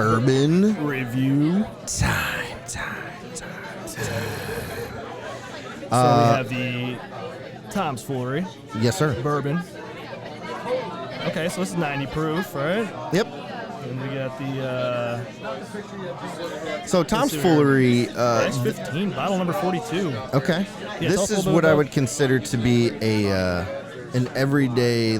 bourbon review time. So we have the Tom's Foolery Yes, sir. Bourbon. Okay, so this is 90 proof, right? Yep. And we got the So Tom's Foolery. Ice 15, bottle number 42. Okay. Yeah, This is what I would consider to be an everyday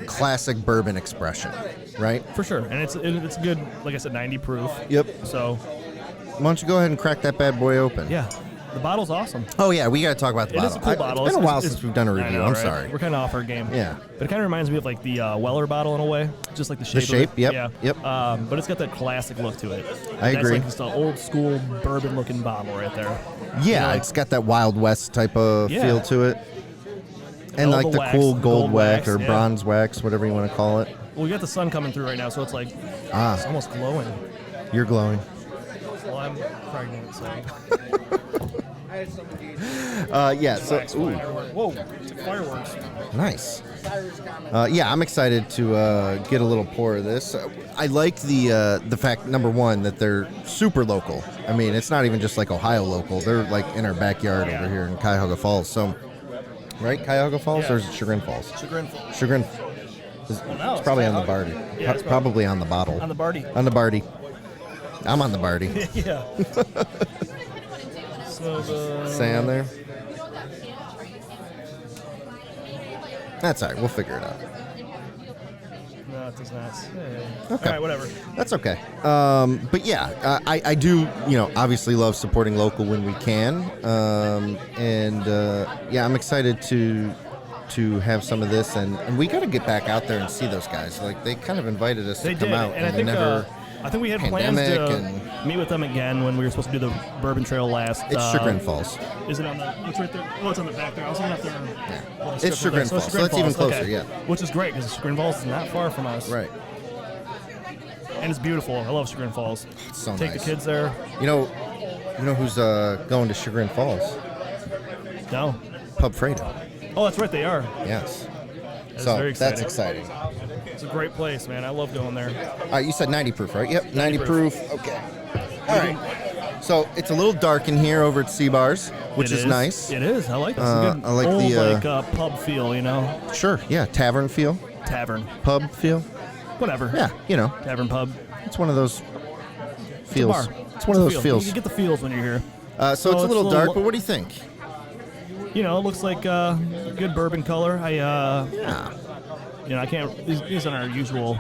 classic bourbon expression, right? For sure, and it's good. Like I said, 90 proof. Yep. So why don't you go ahead and crack that bad boy open? yeah, the bottle's awesome. Oh yeah, we got to talk about the It bottle. is a cool bottle. It's been a while It's- since we've done a review. I know, I'm right? sorry. We're kind of off our game. Yeah. But it kind of reminds me of like the Weller bottle in a way, just like the shape. The shape, of it. yep, Yeah. yep. But it's got that classic look to it. I That's agree. like just an old school bourbon looking bottle right there. Yeah, like- it's got that Wild West type of Yeah. feel to it. And All like the the wax, cool the gold gold wax wax, or yeah. bronze wax, whatever you want to call it. Well, we got the sun coming through right now, so it's like it's almost glowing. You're glowing. Well, I'm pregnant, so. Yeah, so Wax flying everywhere. Whoa, it's like fireworks. nice. Yeah, I'm excited to get a little pour of this. I like the fact, number one, that they're super local. I mean, it's not even just like Ohio local. They're like in our backyard over here in Cuyahoga Falls. So, right, Cuyahoga Falls, or is it Chagrin Falls? Chagrin. Chagrin. It's no, it's probably on the Cuyahoga. Barty. Yeah, it's Probably on the bottle. On the Barty. On the Barty. I'm on the Barty. Yeah. So the Say on there. That's all right. We'll figure it out. No, it does not. Okay. All right, whatever. That's okay. But yeah, I do, obviously love supporting local when we can. Yeah, I'm excited to have some of this, and we got to get back out there and see those guys. Like, they kind of invited us They to come did, out, and I think we had plans pandemic to and- meet with them again when we were supposed to do the Bourbon Trail last. It's Chagrin Falls. Is it on the? It's right there. Oh, it's on the back there. I was looking up there. Yeah. It's Chagrin Falls, so it's even closer, yeah. Which is great because Chagrin Falls is not far from us. Right. And it's beautiful. I love Chagrin Falls. It's so Take nice. the kids there. You know who's going to Chagrin Falls? No. Pub Fredo. Oh, that's right. They are. Yes. That's So very exciting. that's exciting. It's a great place, man. I love going there. All right, you said 90 proof, right? Yep, 90 proof. Okay. All right. So it's a little dark in here over at Cebars, which It is nice. It is. I like this. It's a good I like old, the, pub feel, Sure, yeah, tavern feel, Tavern. pub feel. Whatever. Yeah, Tavern pub. it's one of those feels. Bar. It's one of those feel. feels. You get the feels when you're here. So it's a little dark, but what do you think? It looks like good bourbon color. Yeah. I can't. These aren't our usual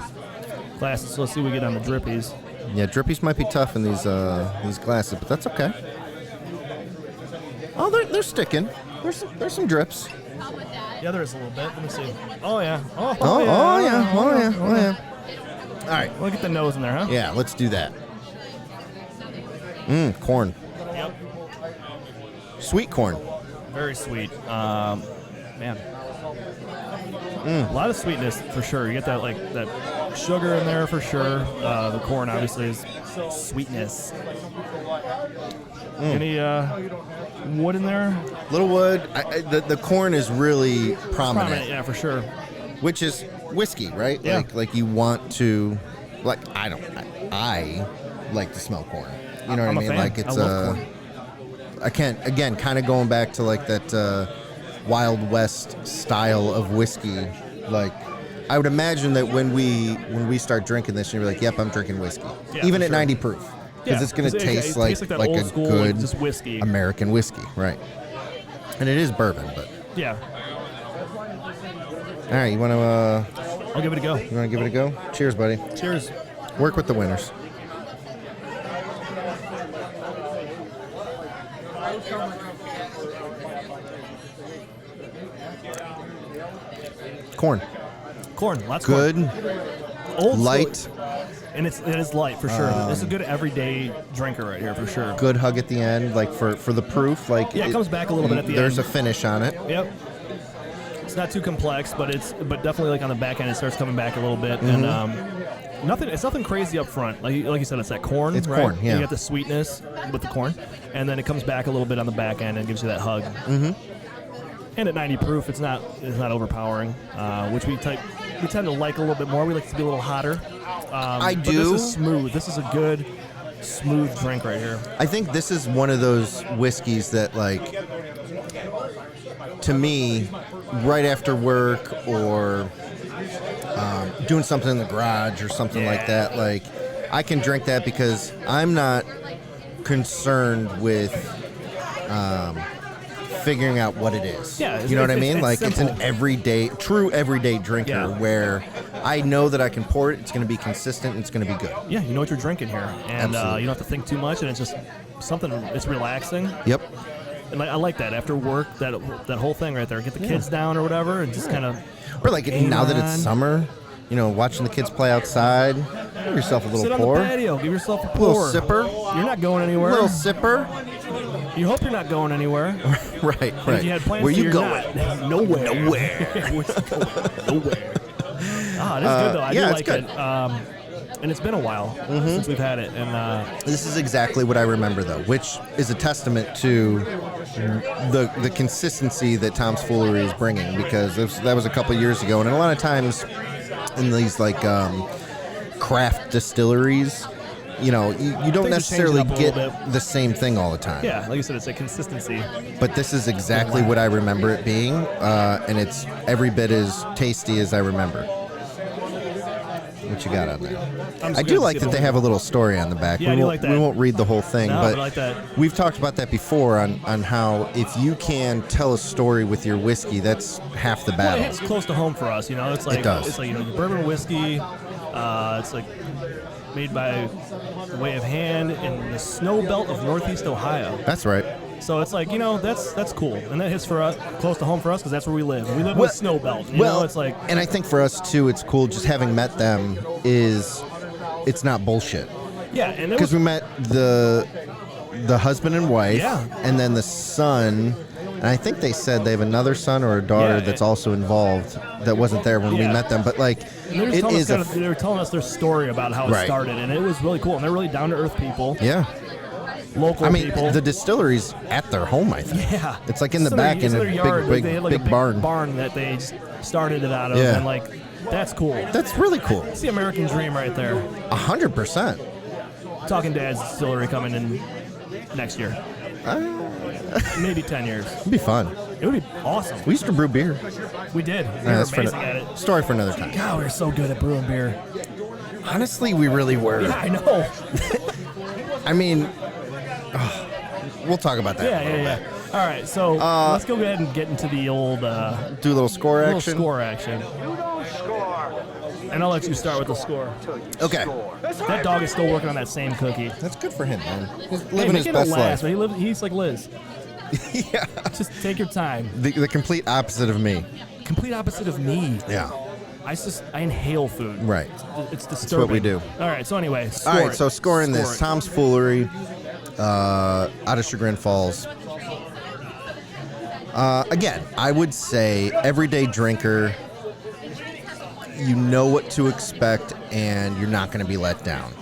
glasses, so let's see what we get on the drippies. Yeah, drippies might be tough in these glasses, but that's okay. Oh, they're sticking. There's some drips. Yeah, there is a little bit. Let me see. Oh yeah. Oh yeah. All right. Look at the nose in there, huh? Yeah, let's do that. Corn. Yep. Sweet corn. Very sweet. Man. A lot of sweetness for sure. You get that sugar in there for sure. The corn obviously is sweetness. Any wood in there? Little wood. The corn is really prominent, Yeah, for sure. which is whiskey, right? Yeah. Like you want to, I like to smell corn. You know what I'm I a mean? fan. Like it's I love corn. I can't, again, kind of going back to like that Wild West style of whiskey. Like, I would imagine that when we start drinking this, you're like, yep, I'm drinking whiskey, Yeah, even for at sure. 90 proof, because it's going to it taste tastes like that a old school, good just whiskey. American whiskey, right? And it is bourbon, but Yeah. all right, you want to I'll give it a go. give it a go? Cheers, buddy. Cheers. Work with the winners. Corn. Lots Good, of corn. Old light, school. And it is light for sure. This is a good everyday drinker right here for sure. good hug at the end, like for the proof. Like Yeah, it comes back a little bit at the there's end. a finish on it. Yep. It's not too complex, but definitely like on the back end it starts coming back a little bit, and it's nothing crazy up front. Like you said, it's that corn. It's right? corn, yeah. You get the sweetness with the corn, and then it comes back a little bit on the back end and gives you that hug. Mm-hmm. And at 90 proof, it's not overpowering, which we we tend to like a little bit more. We like it to be a little hotter. I but do. This is smooth. This is a good, smooth drink right here. I think this is one of those whiskeys that, like, to me, right after work or doing something in the garage or something like that, like, I can drink that because I'm not concerned with figuring out what it is. Yeah, you know what I mean? it's like, simple. it's an true everyday drinker where I know that I can pour it, it's going to be consistent, and it's going to be good. Yeah, you know what you're drinking here. And Absolutely. you don't have to think too much, and it's just something, it's relaxing. Yep. And I like that. After work, that whole thing right there. Get the kids down or whatever, and just kind of... Or like now that it's summer, you know, watching the kids play outside, give yourself a little Sit pour. on the patio. Give yourself a A little pour. sipper. You're not going anywhere. Little sipper. You hope you're not going anywhere. Right, If right. you had plans Where to, you you're going? not. Nowhere. Where's it going? Nowhere. Ah, it is good, though. I do yeah, it's like good. it. And it's been a while since we've had it. And This is exactly what I remember, though, which is a testament to the consistency that Tom's Foolery is bringing, because that was a couple years ago, and a lot of times in these like craft distilleries, you know, you don't Things are changing necessarily up a get little bit. the same thing all the time. yeah, like you said, it's a consistency. But this is exactly what I remember it being, and it's every bit as tasty as I remember. What you got on there? I do like that they have a little story on the back. Yeah, I do like that. We won't read the whole thing, No, but I like that. we've talked about that before on how if you can tell a story with your whiskey, that's half the Well, battle. it hits close to home for us, you know. It's like It does. It's like, you know, your bourbon whiskey. It's like made by way of hand in the snow belt of Northeast Ohio. That's right. So it's like, you know, that's cool, and that hits for us close to home for us because that's where we live. We live in the snow belt. You know, it's like, and I think for us too, it's cool just having met them. It's not bullshit. yeah, and it Because was, we met the husband and wife, Yeah. and then the son, and I think they said they have another son or a daughter Yeah, that's also involved that wasn't there when we Yeah. met them. But like, and they were, it telling is us they were telling us their story about how it Right. started, and it was really cool. And they're really down to earth people, yeah. local I mean, people. the distillery's at their home. I think. yeah, It's like in the It's back their, in a it's their yard. big, They had like a big big barn. that they just started it out of, Yeah. and like that's cool. That's really cool. It's the American dream right there. 100%. Talking Dad's Distillery coming in next year. Maybe 10 years. It'd be fun. It would be awesome. We used to brew beer. We did. We Yeah, were that's for amazing at it. story for another time. God, we were so good at brewing beer. Honestly, we really were. Yeah, I know. I mean, we'll talk about that. Yeah. All right, so let's go ahead and get into the old Do a little score little action. score action. And I'll let you start with the score. Okay. That dog is still working on that same cookie. That's good for him, man. He's Hey, living make his it best last, life. man. He's like Liz. Yeah. Just take your time. The complete opposite of me. Complete opposite of me. Yeah. I inhale food. Right. It's disturbing. what we do. All right, so anyway, score All right, it. so scoring this. Score it. Tom's Foolery out of Chagrin Falls. Again, I would say everyday drinker, you know what to expect, and you're not going to be let down.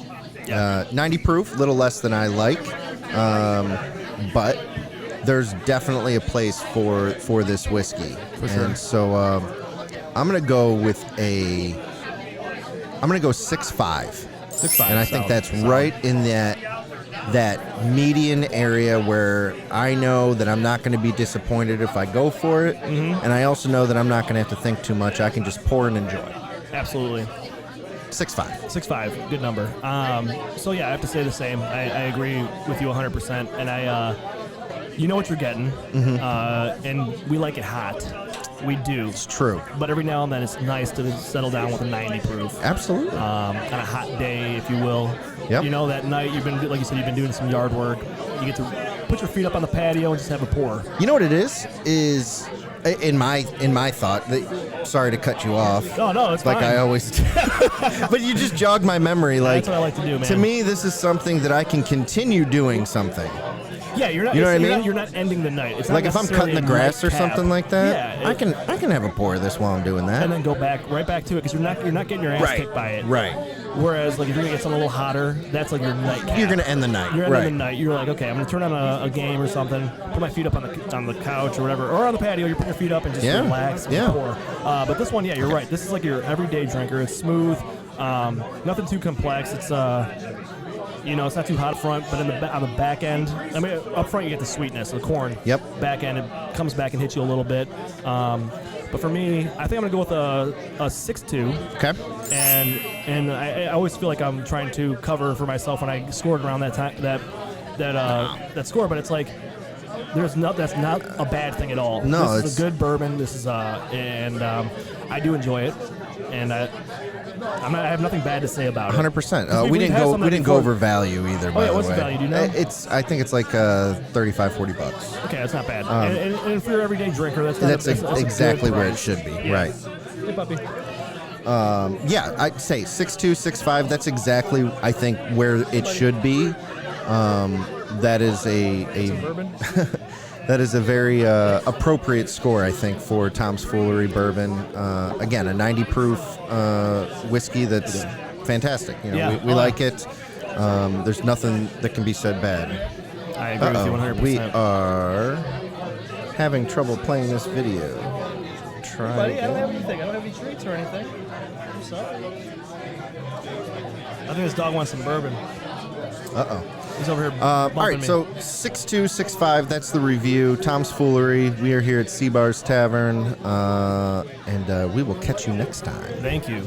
Yeah. 90 proof, a little less than I like, but there's definitely a place for this whiskey. For sure. And so I'm going to go with I'm going to go 6.5. 6.5. And I think solid, that's solid. right in that median area where I know that I'm not going to be disappointed if I go for it, and I also know that I'm not going to have to think too much. I can just pour and enjoy. Absolutely. 6.5. 6.5, good number. So yeah, I have to say the same. I agree with you 100%, and you know what you're getting, and we like it hot. We do. It's true. But every now and then it's nice to settle down with a 90 proof. Absolutely. Kind of hot day, if you will. Yep. You know, that night you've been, like you said, you've been doing some yard work. You get to put your feet up on the patio and just have a pour. You know what it is in my thought. Sorry to cut you off. No, it's like fine. I always do. But you just jogged my memory. Like, That's what I like to do, man. To me, this is something that I can continue doing something. Yeah, you're not. You know what I mean? You're not ending the night. It's not Like if I'm necessarily cutting the a grass or nightcap. something like that, Yeah, I can have a pour of this while I'm doing that. and then go right back to it because you're not getting your ass kicked by it. Right. Whereas, like, if you're gonna get something a little hotter, that's like your nightcap. You're gonna end the night. You're ending the night. You're like, okay, I'm gonna turn on a game or something, put my feet up on the couch or whatever, or on the patio. You put your feet up and just relax and pour. But this one, you're right. This is like your everyday drinker. It's smooth, nothing too complex. It's it's not too hot front, but on the back end, I mean, up front you get the sweetness, the corn. Yep. Back end, it comes back and hits you a little bit. But for me, I think I'm gonna go with a 6-2. Okay. And I always feel like I'm trying to cover for myself when I scored around that time that score, but it's like that's not a bad thing at all. No, this is a good bourbon. This is and I do enjoy it, and I have nothing bad to say about it. 100%. We didn't go over value either. By the what's way. the value? Do you know? I think it's like $35-$40. Okay, that's not bad. And for your everyday drinker, that's exactly where it should be. Yeah. Right. Hey, puppy. I'd say 6'2", 6'5". That's exactly, I think, where it should be. That is bourbon? that is a very appropriate score, I think, for Tom's Foolery Bourbon. Again, a 90 proof whiskey that's fantastic. We like it. There's nothing that can be said bad. I agree with you 100%. We are having trouble playing this video. Buddy, I don't have anything. I don't have any treats or anything. What's up? I think this dog wants some bourbon. He's over here all right, me. so 6'2", 6'5", that's the review. Tom's Foolery. We are here at Cebars Tavern, and we will catch you next time. Thank you.